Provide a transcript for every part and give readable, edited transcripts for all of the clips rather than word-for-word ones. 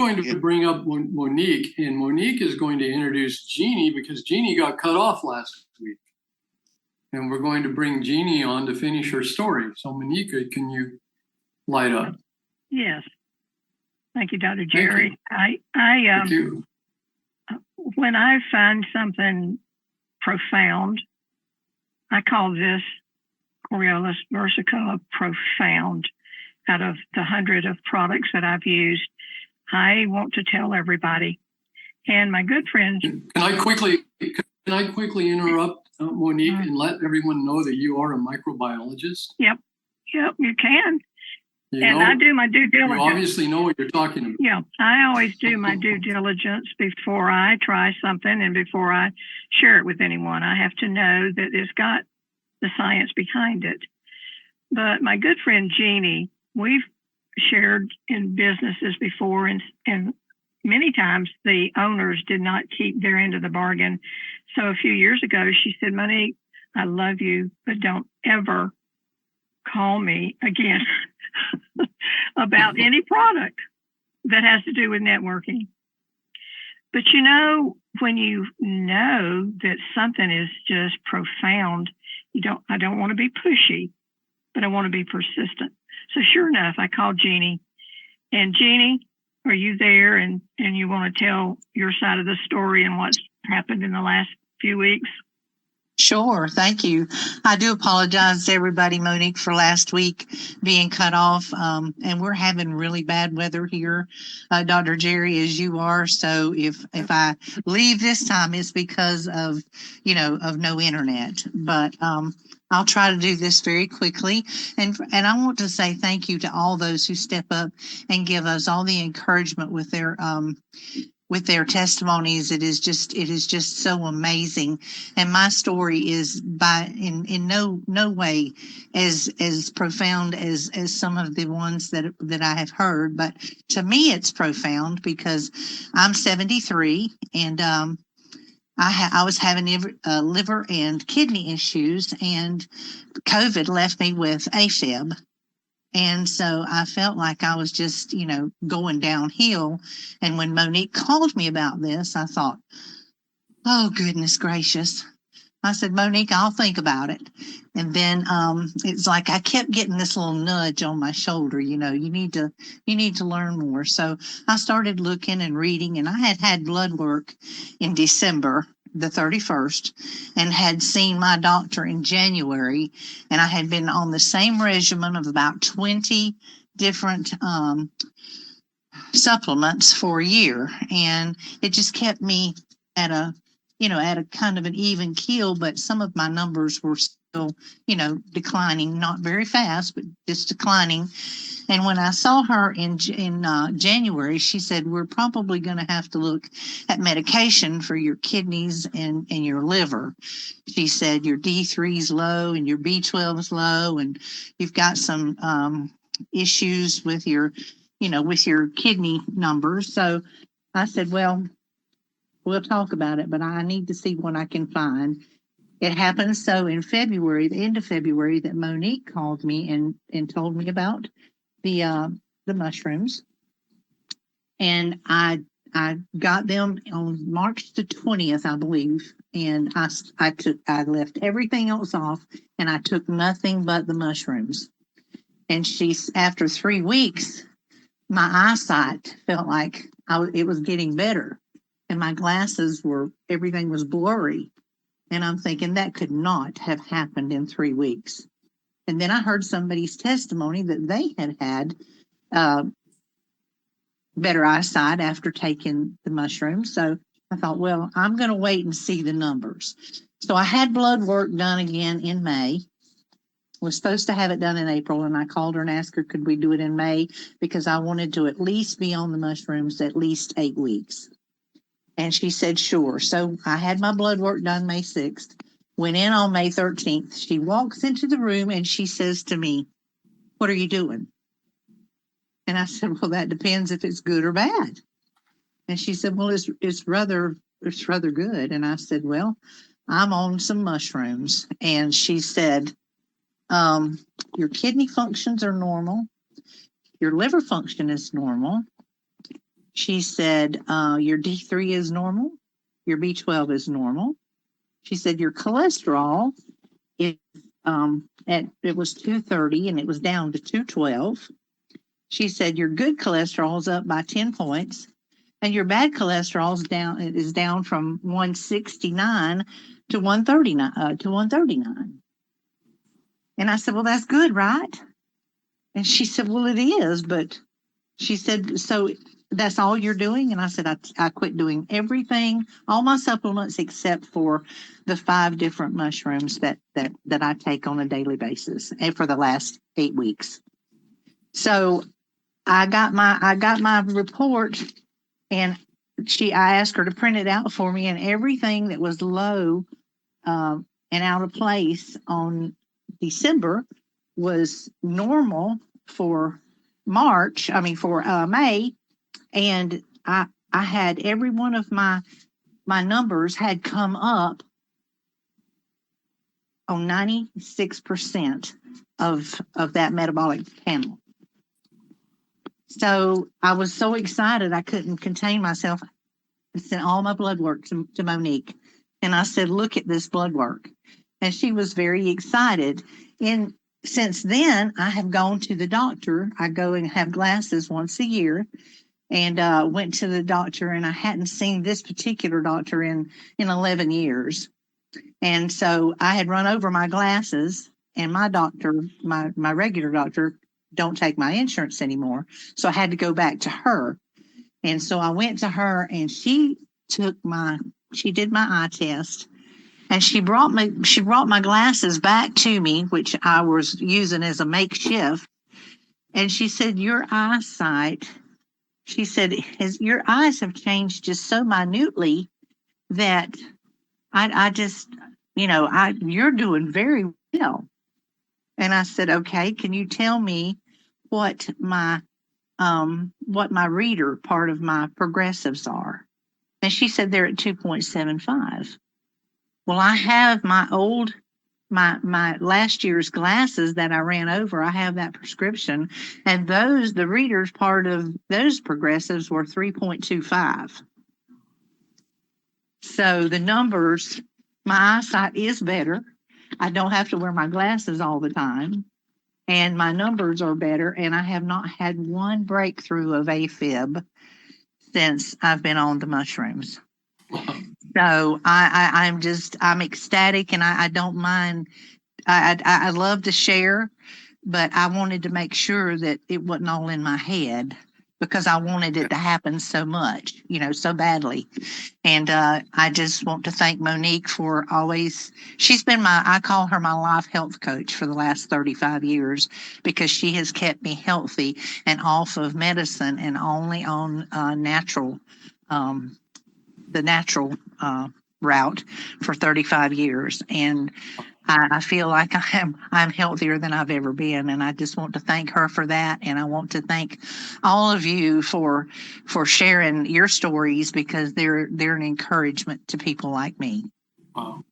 going to bring up Monique, and Monique is going to introduce Jeinnie because Jeinnie got cut off last week. And we're going to bring Jeinnie on to finish her story. So Monique, can you light up? Yes. Thank you, Dr. Jerry. Thank you. When I find something profound, I call this Coriolis versicolor profound. Out of the 100 of products that I've used, I want to tell everybody. And my good friend, Can I quickly interrupt Monique and let everyone know that you are a microbiologist? Yep, you can. I do my due diligence. You obviously know what you're talking about. Yeah, I always do my due diligence before I try something and before I share it with anyone. I have to know that it's got the science behind it. But my good friend Jeinnie, we've shared in businesses before, and many times the owners did not keep their end of the bargain. So a few years ago, she said, Monique, I love you, but don't ever call me again about any product that has to do with networking. But you know, when you know that something is just profound, I don't want to be pushy, but I want to be persistent. So sure enough, I called Jeinnie, and Jeinnie, are you there? And you want to tell your side of the story and what's happened in the last few weeks? Sure. Thank you. I do apologize to everybody, Monique, for last week being cut off. And we're having really bad weather here, Dr. Jerry, as you are. So if I leave this time, it's because of no internet. But I'll try to do this very quickly. And I want to say thank you to all those who step up and give us all the encouragement with their testimonies. It is just so amazing. And my story is in no way as profound as some of the ones that I have heard. But to me, it's profound because I'm 73 and I was having liver and kidney issues, and COVID left me with AFib. And so I felt like I was just, going downhill. And when Monique called me about this, I thought, oh, goodness gracious. I said, Monique, I'll think about it. And then it's like I kept getting this little nudge on my shoulder, you need to learn more. So I started looking and reading, and I had blood work in December the 31st and had seen my doctor in January, and I had been on the same regimen of about 20 different supplements for a year, and it just kept me at a kind of an even keel, but some of my numbers were still declining, not very fast, but just declining. And when I saw her in January, she said, we're probably going to have to look at medication for your kidneys and your liver. She said, your D3 is low and your B12 is low, and you've got some issues with your kidney numbers. So I said, well, we'll talk about it, but I need to see what I can find. It happened so in February, the end of February, that Monique called me and told me about the mushrooms, and I got them on March the 20th, I believe, and I left everything else off, and I took nothing but the mushrooms. And after 3 weeks, my eyesight felt like it was getting better, and my glasses everything was blurry, and I'm thinking that could not have happened in 3 weeks. And then I heard somebody's testimony that they had better eyesight after taking the mushrooms. So I thought, well, I'm going to wait and see the numbers. So I had blood work done again in May. Was supposed to have it done in April, and I called her and asked her, could we do it in May? Because I wanted to at least be on the mushrooms at least 8 weeks. And she said, sure. So I had my blood work done May 6th. Went in on May 13th. She walks into the room and she says to me, what are you doing? And I said, well, that depends if it's good or bad. And she said, well, it's rather good. And I said, well, I'm on some mushrooms. And she said, your kidney functions are normal. Your liver function is normal. She said, your D3 is normal. Your B12 is normal. She said, your cholesterol is, it was 230 and it was down to 212. She said, your good cholesterol is up by 10 points and your bad cholesterol is down from 169 to 139. And I said, well, that's good, right? And she said, well, it is. But she said, so that's all you're doing? And I said, I quit doing everything, all my supplements, except for the 5 different mushrooms that I take on a daily basis and for the last 8 weeks. So I got my report, and I asked her to print it out for me, and everything that was low and out of place on December was normal for May, and I had every one of my numbers had come up on 96% of that metabolic panel. So I was so excited I couldn't contain myself. I sent all my blood work to Monique, and I said, look at this blood work. And she was very excited. And since then, I have gone to the doctor. I go and have glasses once a year, and went to the doctor, and I hadn't seen this particular doctor in 11 years. And so I had run over my glasses, and my doctor, my regular doctor, don't take my insurance anymore. So I had to go back to her. And so I went to her, and she did my eye test, and she brought my glasses back to me, which I was using as a makeshift. And she said, your eyesight, she said, your eyes have changed just so minutely that I just, you're doing very well. And I said, okay, can you tell me what my reader part of my progressives are? And she said they're at 2.75. Well, I have my last year's glasses that I ran over. I have that prescription, and the readers part of those progressives were 3.25. So the numbers, my eyesight is better. I don't have to wear my glasses all the time, and my numbers are better, and I have not had one breakthrough of AFib since I've been on the mushrooms. So I'm ecstatic, and I don't mind. I love to share, but I wanted to make sure that it wasn't all in my head, because I wanted it to happen so much, so badly. And I just want to thank Monique for she's been I call her my life health coach for the last 35 years, because she has kept me healthy and off of medicine and only on the natural route for 35 years. And I feel like I'm healthier than I've ever been, and I just want to thank her for that. And I want to thank all of you for sharing your stories, because they're an encouragement to people like me. Wow,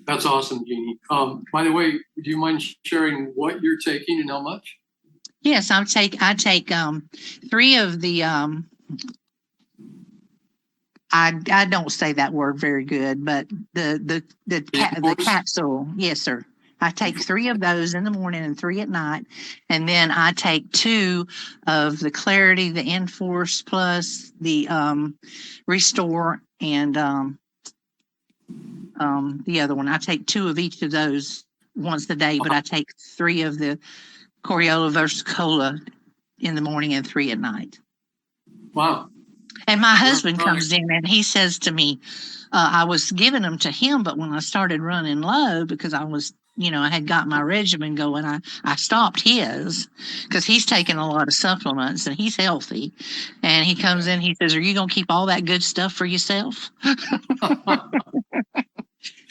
that's awesome, Jeinnie. By the way, do you mind sharing what you're taking and how much? Yes, I take 3 of the I don't say that word very good, but the capsule. Yes, sir. I take 3 of those in the morning and 3 at night. And then I take 2 of the Clarity, the Enforce Plus, the Restore, and the other one. I take 2 of each of those once a day, but I take 3 of the Coriollo Versicola in the morning and 3 at night. Wow. And my husband comes in and he says to me, I was giving them to him, but when I started running low, because I was, I had got my regimen going, I stopped his, because he's taking a lot of supplements and he's healthy. And he comes in, he says, are you going to keep all that good stuff for yourself?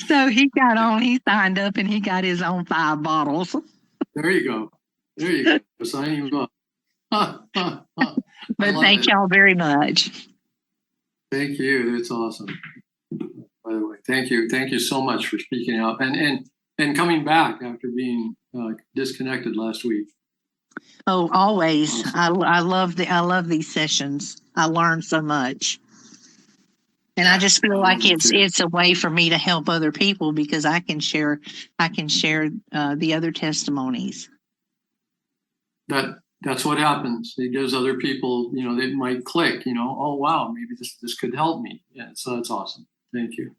So he signed up, and he got his own 5 bottles. There you go. Sign him up. But thank y'all very much. Thank you. It's awesome. By the way, thank you so much for speaking out and coming back after being disconnected last week. Oh, always. Awesome. I love these sessions. I learn so much. And I just feel like it's a way for me to help other people because I can share the other testimonies. That's what happens. It gives other people, they might click, oh wow, maybe this could help me. Yeah, so that's awesome. Thank you.